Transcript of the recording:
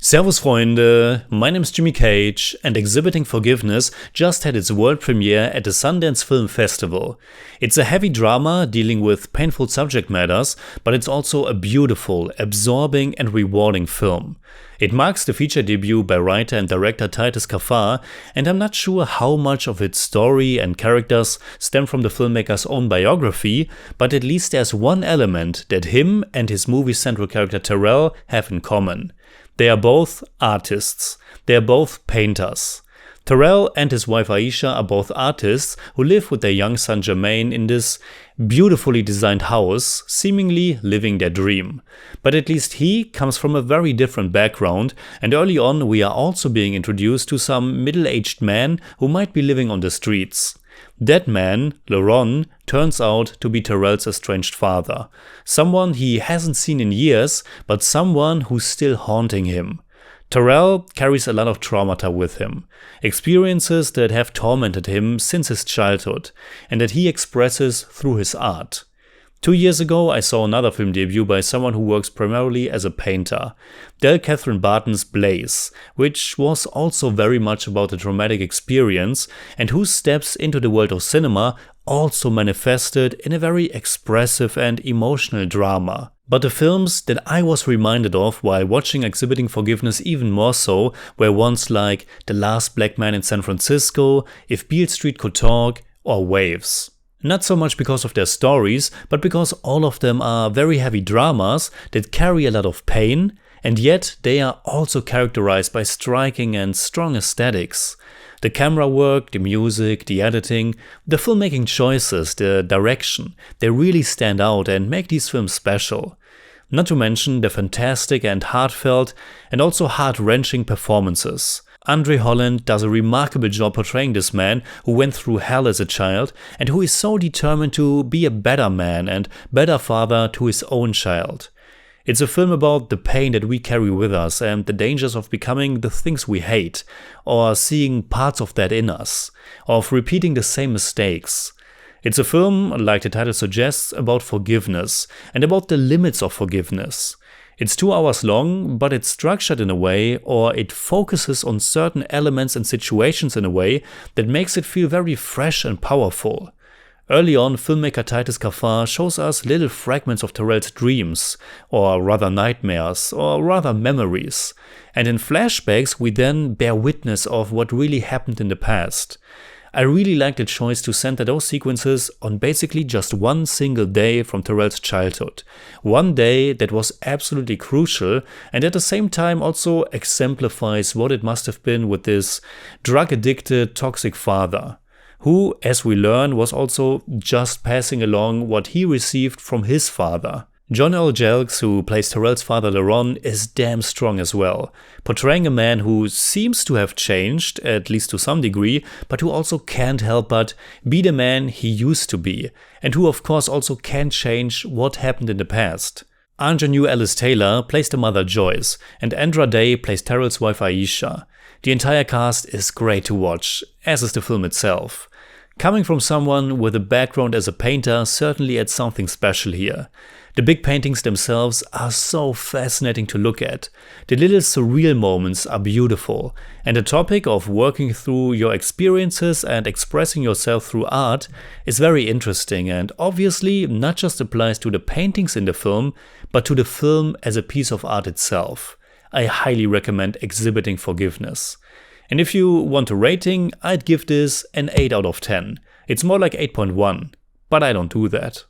Servus Freunde, my name is Jimmy Cage and Exhibiting Forgiveness just had its world premiere at the Sundance Film Festival. It's a heavy drama dealing with painful subject matters, but it's also a beautiful, absorbing and rewarding film. It marks the feature debut by writer and director Titus Kaphar, and I'm not sure how much of its story and characters stem from the filmmaker's own biography, but at least there's one element that him and his movie's central character Terrell have in common. They are both artists. They are both painters. Terrell and his wife Aisha are both artists who live with their young son Jermaine in this beautifully designed house, seemingly living their dream. But at least he comes from a very different background, and early on we are also being introduced to some middle-aged man who might be living on the streets. That man, Laron, turns out to be Terrell's estranged father. Someone he hasn't seen in years, but someone who's still haunting him. Terrell carries a lot of traumata with him, experiences that have tormented him since his childhood, and that he expresses through his art. 2 years ago I saw another film debut by someone who works primarily as a painter, Del Catherine Barton's Blaze, which was also very much about a traumatic experience and whose steps into the world of cinema also manifested in a very expressive and emotional drama. But the films that I was reminded of while watching Exhibiting Forgiveness even more so were ones like The Last Black Man in San Francisco, If Beale Street Could Talk, or Waves. Not so much because of their stories, but because all of them are very heavy dramas that carry a lot of pain, and yet they are also characterized by striking and strong aesthetics. The camera work, the music, the editing, the filmmaking choices, the direction, they really stand out and make these films special. Not to mention the fantastic and heartfelt and also heart-wrenching performances. André Holland does a remarkable job portraying this man who went through hell as a child and who is so determined to be a better man and better father to his own child. It's a film about the pain that we carry with us and the dangers of becoming the things we hate, or seeing parts of that in us, of repeating the same mistakes. It's a film, like the title suggests, about forgiveness and about the limits of forgiveness. It's 2 hours long, but it's structured in a way, or it focuses on certain elements and situations in a way that makes it feel very fresh and powerful. Early on, filmmaker Titus Kaphar shows us little fragments of Terrell's dreams, or rather nightmares, or rather memories. And in flashbacks we then bear witness of what really happened in the past. I really like the choice to center those sequences on basically just one single day from Terrell's childhood. One day that was absolutely crucial and at the same time also exemplifies what it must have been with this drug-addicted, toxic father, who, as we learn, was also just passing along what he received from his father. John Earl Jelks, who plays Terrell's father Laron, is damn strong as well, portraying a man who seems to have changed, at least to some degree, but who also can't help but be the man he used to be, and who of course also can't change what happened in the past. Ingenue Alice Taylor plays the mother Joyce, and André plays Terrell's wife Aisha. The entire cast is great to watch, as is the film itself. Coming from someone with a background as a painter certainly adds something special here. The big paintings themselves are so fascinating to look at. The little surreal moments are beautiful, and the topic of working through your experiences and expressing yourself through art is very interesting and obviously not just applies to the paintings in the film, but to the film as a piece of art itself. I highly recommend Exhibiting Forgiveness. And if you want a rating, I'd give this an 8 out of 10. It's more like 8.1, but I don't do that.